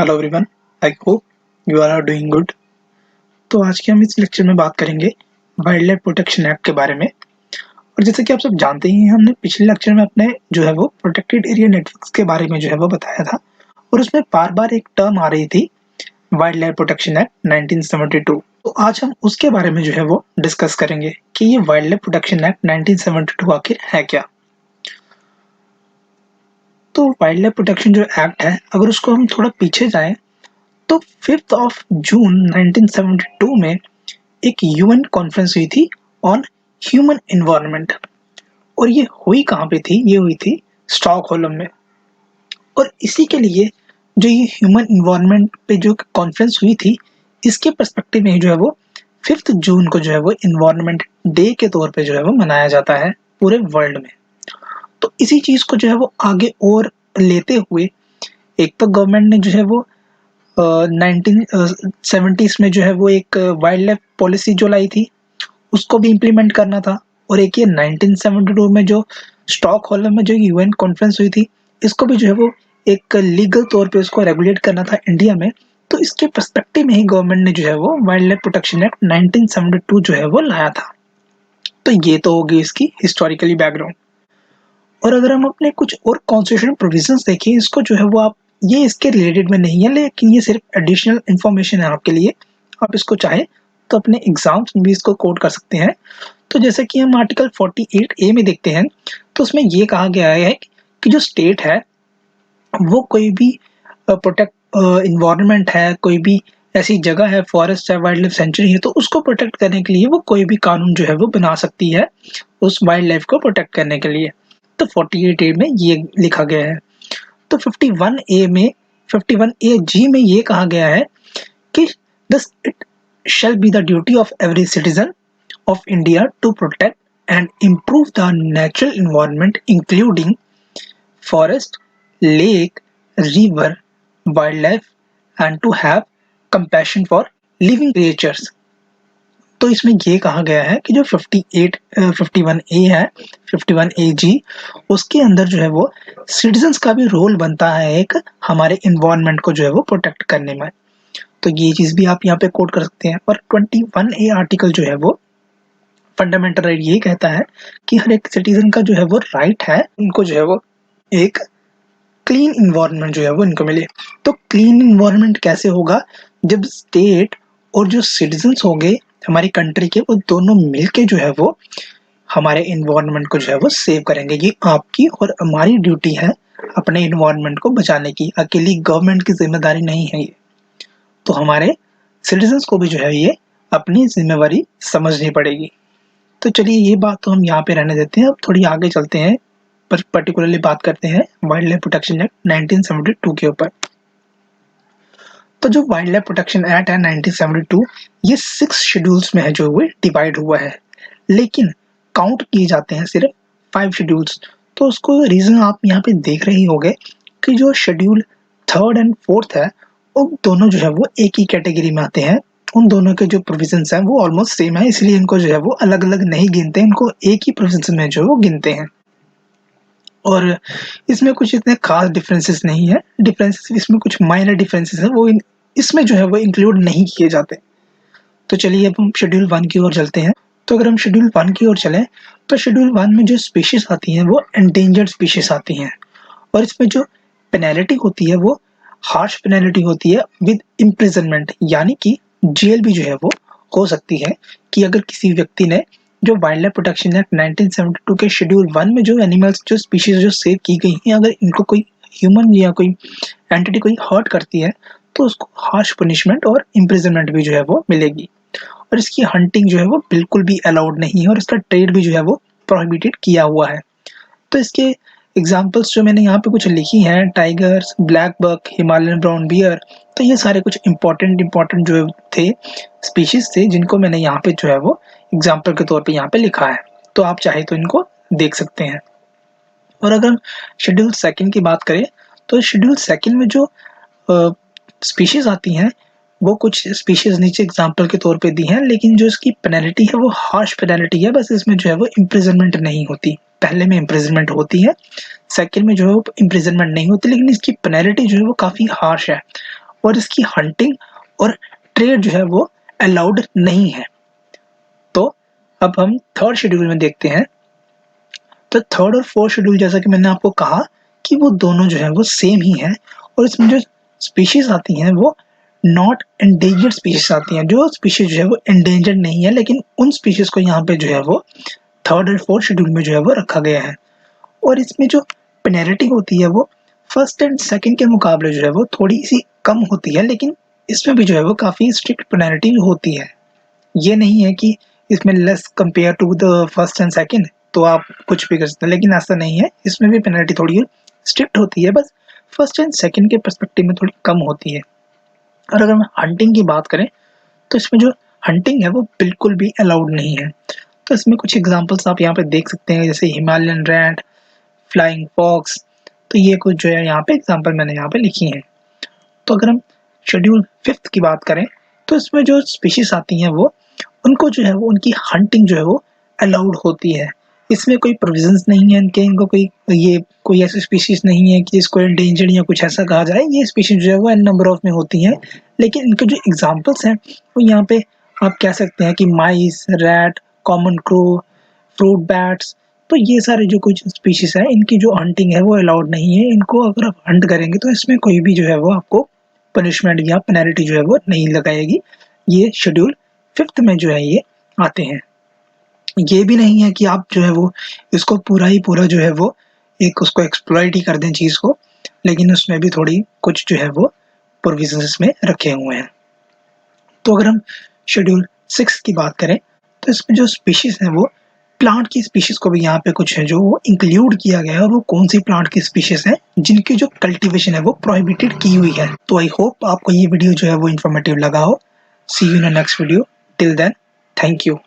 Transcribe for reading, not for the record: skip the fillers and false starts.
Hello everyone, I hope you are doing good. तो आज के हम इस लेक्चर में बात करेंगे वाइल्ड लाइफ प्रोटेक्शन एक्ट के बारे में। और जैसे कि आप सब जानते ही हैं, हमने पिछले लेक्चर में अपने जो है वो प्रोटेक्टेड एरिया नेटवर्क्स के बारे में जो है वो बताया था, और उसमें बार बार एक टर्म आ रही थी, वाइल्ड लाइफ प्रोटेक्शन एक्ट 1972। तो आज हम उसके बारे में जो है वो डिस्कस करेंगे कि ये वाइल्ड लाइफ प्रोटेक्शन एक्ट 1972 आखिर है क्या। तो वाइल्ड लाइफ प्रोटेक्शन जो एक्ट है, अगर उसको हम थोड़ा पीछे जाएं तो 5 जून 1972 में एक यूएन कॉन्फ्रेंस हुई थी ऑन ह्यूमन एनवायरनमेंट। और ये हुई कहाँ पे थी? ये हुई थी स्टॉकहोल्म में। और इसी के लिए जो ये ह्यूमन एनवायरनमेंट पे जो कॉन्फ्रेंस हुई थी, इसके पर्सपेक्टिव में जो है वो 5 जून को जो है वो एनवायरनमेंट डे के तौर पे जो है वो मनाया जाता है पूरे वर्ल्ड में। तो इसी चीज को जो है वो आगे और लेते हुए एक तो गवर्नमेंट ने जो है वो 1970s में जो है वो एक वाइल्ड लाइफ पॉलिसी जो लाई थी, उसको भी इम्प्लीमेंट करना था। और एक ये 1972 में जो स्टॉकहोल्म में जो यूएन कॉन्फ्रेंस हुई थी, इसको भी जो है वो एक लीगल तौर पे उसको रेगुलेट करना था इंडिया में। तो इसके पर्सपेक्टिव में ही गवर्नमेंट ने जो है वो वाइल्ड लाइफ प्रोटेक्शन एक्ट 1972 जो है वो लाया था। तो ये तो होगी इसकी हिस्टोरिकली बैकग्राउंड। और अगर हम अपने कुछ और कॉन्स्टिट्यूशनल प्रोविजंस देखें, इसको जो है वो आप, ये इसके रिलेटेड में नहीं है, लेकिन ये सिर्फ एडिशनल इंफॉर्मेशन है आपके लिए। आप इसको चाहे तो अपने एग्जाम्स में भी इसको कोट कर सकते हैं। तो जैसे कि हम आर्टिकल 48A में देखते हैं, तो उसमें ये कहा गया है कि जो स्टेट है वो कोई भी प्रोटेक्ट इन्वायरमेंट है, कोई भी ऐसी जगह है, फॉरेस्ट है, वाइल्ड लाइफ सेंचुरी है, तो उसको प्रोटेक्ट करने के लिए वो कोई भी कानून जो है वो बना सकती है उस वाइल्ड लाइफ को प्रोटेक्ट करने के लिए। तो 48A में ये लिखा गया है। तो 51A में ये कहा गया है कि this it shall be the duty of every citizen of India to protect and improve the natural environment, including forest, lake, river, wildlife, and to have compassion for living creatures. तो इसमें ये कहा गया है कि जो 51A है, 51AG, उसके अंदर जो है वो सिटीजन्स का भी रोल बनता है एक हमारे इन्वायरमेंट को जो है वो प्रोटेक्ट करने में। तो ये चीज़ भी आप यहाँ पे कोट कर सकते हैं। और 21A आर्टिकल जो है वो फंडामेंटल राइट ये कहता है कि हर एक सिटीजन का जो है वो राइट है, उनको जो है वो एक क्लीन इन्वायरमेंट जो है वो इनको मिले। तो क्लीन इन्वायरमेंट कैसे होगा? जब स्टेट और जो सिटीजन्स होंगे हमारी कंट्री के, वो दोनों मिलके जो है वो हमारे इन्वायरमेंट को जो है वो सेव करेंगे। ये आपकी और हमारी ड्यूटी है अपने इन्वायरमेंट को बचाने की, अकेली गवर्नमेंट की जिम्मेदारी नहीं है ये। तो हमारे सिटीजन्स को भी जो है ये अपनी जिम्मेवारी समझनी पड़ेगी। तो चलिए ये बात तो हम यहाँ पे रहने देते हैं, अब थोड़ी आगे चलते हैं, पर पर्टिकुलरली बात करते हैं वाइल्ड लाइफ प्रोटेक्शन एक्ट 1972 के ऊपर। तो जो वाइल्ड लाइफ प्रोटेक्शन एक्ट है 1972, ये 6 शेड्यूल्स में है जो वो डिवाइड हुआ है, लेकिन काउंट किए जाते हैं सिर्फ 5 शेड्यूल्स। तो उसको रीजन आप यहाँ पे देख रहे होंगे कि जो शेड्यूल 3rd एंड 4th है, वो दोनों जो है वो एक ही कैटेगरी में आते हैं। उन दोनों के जो प्रोविजंस हैं वो ऑलमोस्ट सेम है, इसलिए इनको जो है वो अलग अलग नहीं गिनते, इनको एक ही प्रोविजन में जो है वो गिनते हैं। और इसमें कुछ इतने खास डिफरेंसेस नहीं है, डिफरेंसेस इसमें कुछ माइनर डिफरेंसेस है, वो इसमें जो है वो इंक्लूड नहीं किए जाते। तो चलिए अब हम शेड्यूल 1 की ओर चलते हैं। तो अगर हम शेड्यूल 1 की ओर चलें, तो शेड्यूल 1 में जो स्पीशीज आती हैं वो एंडेंजर्ड स्पीशीज आती हैं। और इसमें जो पेनल्टी होती है वो हार्श पेनल्टी होती है विद इम्प्रिजनमेंट, यानी कि जेल भी जो है वो हो सकती है कि अगर किसी व्यक्ति ने जो वाइल्ड लाइफ प्रोटेक्शन एक्ट 1972 के शेड्यूल 1 में जो एनिमल्स, जो स्पीशीज जो सेव की गई हैं, अगर इनको कोई ह्यूमन या कोई एंटिटी कोई हर्ट करती है, तो उसको हार्श पनिशमेंट और इम्प्रिजनमेंट भी जो है वो मिलेगी। और इसकी हंटिंग जो है वो बिल्कुल भी अलाउड नहीं है, और इसका ट्रेड भी जो है वो प्रोहिबिटेड किया हुआ है। तो इसके एग्जाम्पल्स जो मैंने यहाँ पे कुछ लिखी हैं, tigers, black buck, Himalayan brown bear, तो ये सारे कुछ इम्पोर्टेंट जो थे स्पीशीज थे, जिनको मैंने यहाँ पे जो है वो एग्जाम्पल के तौर पे यहाँ पे लिखा है। तो आप चाहे तो इनको देख सकते हैं। और अगर शेड्यूल 2 की बात करें, तो शेड्यूल 2 में जो स्पीशीज आती हैं, वो कुछ स्पीशीज नीचे एग्जाम्पल के तौर पे दी हैं, लेकिन जो इसकी पेनल्टी है वो हार्श पेनल्टी है। बस इसमें जो है वो इम्प्रिजनमेंट नहीं होती, पहले में इम्प्रिजनमेंट होती है, सेकंड में जो है वो इम्प्रिजनमेंट नहीं होती, लेकिन इसकी पेनल्टी जो है वो काफ़ी हार्श है। और इसकी हंटिंग और ट्रेड जो है वो अलाउड नहीं है। तो अब हम थर्ड शेड्यूल में देखते हैं। तो थर्ड और फोर्थ शेड्यूल, जैसा कि मैंने आपको कहा कि वो दोनों जो है वो सेम ही है, और इसमें जो स्पीशीज आती हैं वो नॉट एंडेंजर्ड स्पीशीज आती हैं। जो स्पीशीज जो है वो एंडेंजर्ड नहीं है, लेकिन उन स्पीशीज को यहाँ पे जो है वो थर्ड और फोर्थ शेड्यूल में जो है वो रखा गया है। और इसमें जो पेनल्टी होती है वो फर्स्ट एंड सेकंड के मुकाबले जो है वो थोड़ी सी कम होती है, लेकिन इसमें भी जो है वो काफ़ी स्ट्रिक्ट पेनल्टी होती है। ये नहीं है कि इसमें less compare to the first and second तो आप कुछ भी कर सकते हैं, लेकिन ऐसा नहीं है। इसमें भी पेनल्टी थोड़ी स्ट्रिक्ट होती है, बस फर्स्ट एंड सेकंड के पर्सपेक्टिव में थोड़ी कम होती है। और अगर हम हंटिंग की बात करें तो इसमें जो हंटिंग है वो बिल्कुल भी अलाउड नहीं है। तो इसमें कुछ एग्जांपल्स आप यहाँ पे देख सकते हैं, जैसे हिमालयन रैट, फ्लाइंग फॉक्स। तो ये कुछ जो है यहाँ पे एग्जांपल मैंने यहाँ पे लिखी हैं। तो अगर हम शेड्यूल फिफ्थ की बात करें तो इसमें जो स्पीशीज आती हैं वो उनको जो है वो उनकी हंटिंग जो है वो अलाउड होती है। इसमें कोई प्रोविजंस नहीं है इनके, इनको कोई ऐसी स्पीशीज नहीं है कि इसको एंडेंजर्ड या कुछ ऐसा कहा जाए। ये स्पीशीज जो है वो एन नंबर ऑफ में होती हैं, लेकिन इनके जो एग्जांपल्स हैं वो यहाँ पे आप कह सकते हैं कि mice, rat, common crow, fruit bats. तो ये सारे जो कुछ स्पीशीज है इनकी जो हंटिंग है वो अलाउड नहीं है। इनको अगर आप हंट करेंगे तो इसमें कोई भी जो है वो आपको पनिशमेंट या पेनल्टी जो है वो नहीं लगाएगी। ये शेड्यूल फिफ्थ में जो है ये आते हैं। ये भी नहीं है कि आप जो है वो इसको पूरा ही पूरा जो है वो एक उसको एक्सप्लॉइट ही कर दें चीज़ को, लेकिन उसमें भी थोड़ी कुछ जो है वो प्रोविजंस में रखे हुए हैं। तो अगर हम शेड्यूल सिक्स की बात करें तो इसमें जो स्पीशीज है वो प्लांट की स्पीशीज को भी यहाँ पे कुछ है जो वो इंक्लूड किया गया है, और वो कौन सी प्लांट की स्पीशीज है जिनकी जो कल्टीवेशन है वो प्रोहिबिटेड की हुई है। तो आई होप आपको ये वीडियो जो है वो इन्फॉर्मेटिव लगा हो। See you in next video. Till then, thank you.